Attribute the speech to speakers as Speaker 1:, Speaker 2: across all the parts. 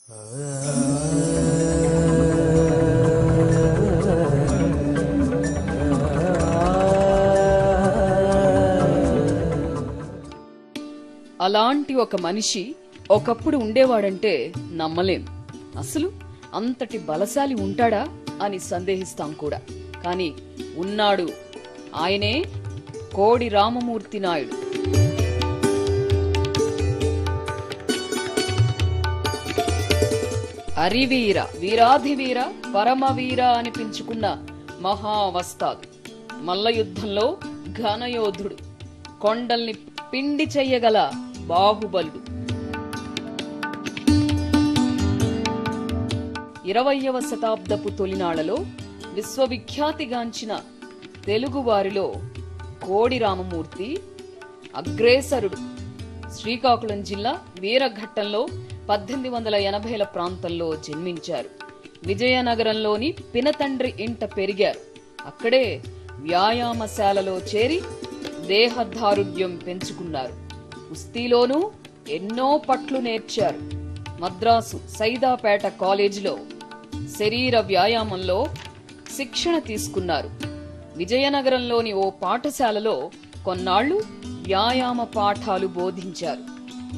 Speaker 1: అలాంటి ఒక మనిషి ఒకప్పుడు ఉండేవాడంటే నమ్మలేం. అసలు అంతటి బలశాలి ఉంటాడా అని సందేహిస్తాం కూడా. కానీ ఉన్నాడు. ఆయనే కోడి రామమూర్తి నాయుడు. అరివీర, వీరాధివీర, పరమవీర అనిపించుకున్న మహావస్తాదు. మల్ల యుద్ధంలో ఘనయోధుడు, కొండల్ని పిండి చెయ్యగల బాహుబలుడు. 20వ శతాబ్దపు తొలినాళ్లలో విశ్వవిఖ్యాతిగాంచిన తెలుగువారిలో కోడి రామమూర్తి అగ్రేసరుడు. శ్రీకాకుళం జిల్లా వీరఘట్టంలో 1880ల ప్రాంతంలో జన్మించారు. విజయనగరంలోని పినతండ్రి ఇంట పెరిగారు. అక్కడే వ్యాయామశాలలో చేరి దేహదారుఢ్యం పెంచుకున్నారు. కుస్తీలోనూ ఎన్నో పట్లు నేర్చారు. మద్రాసు సైదాపేట కాలేజీలో శరీర వ్యాయామంలో శిక్షణ తీసుకున్నారు. విజయనగరంలోని ఓ పాఠశాలలో కొన్నాళ్లు వ్యాయామ పాఠాలు బోధించారు.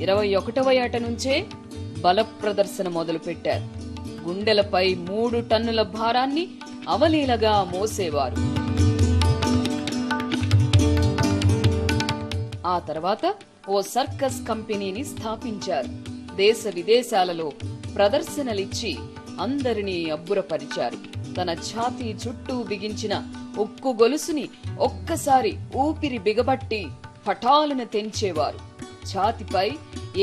Speaker 1: 21వ ఏట నుంచే బల ప్రదర్శన మొదలుపెట్టారు. గుండెలపై 3 టన్నుల భారాన్ని అవలీలగా మోసేవారు. ఆ తర్వాత ఓ సర్కస్ కంపెనీని స్థాపించారు. దేశ విదేశాలలో ప్రదర్శనలిచ్చి అందరినీ అబ్బురపరిచారు. తన ఛాతీ చుట్టూ బిగించిన ఉక్కు గొలుసుని ఒక్కసారి ఊపిరి బిగబట్టి పటాలను తెంచేవారు. ఛాతిపై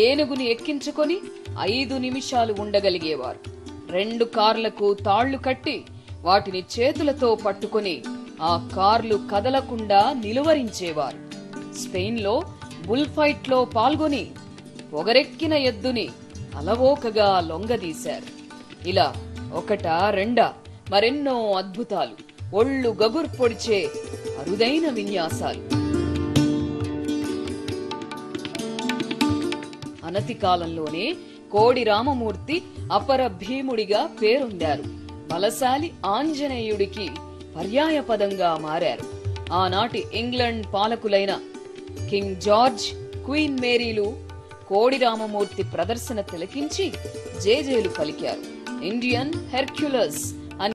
Speaker 1: ఏనుగుని ఎక్కించుకొని 5 నిమిషాలు ఉండగలిగేవారు. 2 కార్లకు తాళ్లు కట్టి వాటిని చేతులతో పట్టుకొని ఆ కార్లు కదలకుండా నిలువరించేవారు. స్పెయిన్లో బుల్ ఫైట్ లో పాల్గొని పొగరెక్కిన ఎద్దుని అలవోకగా లొంగదీశారు. ఇలా ఒకటా రెండా మరెన్నో అద్భుతాలు, ఒళ్ళు గగుర్ పొడిచే అరుదైన విన్యాసాలు. అనతి కాలంలోనే కోడి రామమూర్తి అపర భీముడిగా పేరొందారు. బలశాలి ఆంజనేయుడికి పర్యాయ పదంగా మారారు. ఆనాటి ఇంగ్లాండ్ పాలకులైన కింగ్ జార్జ్, క్వీన్ మేరీలు కోడి రామమూర్తి ప్రదర్శన తిలకించి జేజేలు పలికారు. Indian Hercules